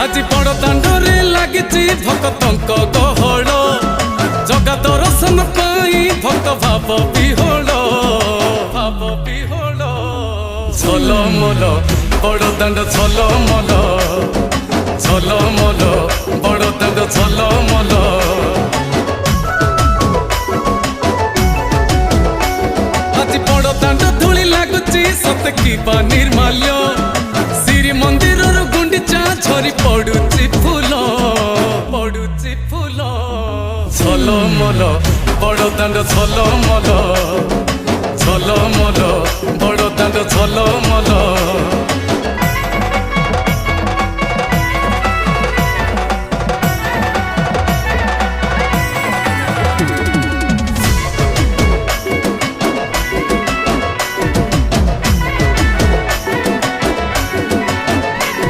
आज बड़ दांडरे लागिची भक्तंक गहळ जगा दर्शन पाई भक्त भाव विहोल झलमल बड़ दांड झलमल झलमल बड़ दांड झलमल आज बड़ दांड धूली लागुची सत कि निर्माल्य श्री मंदिर गुंडीचा झरी पड़ुची फूल झलमल बड़ दांड झलमल झलमल बड़ दांड झलमल।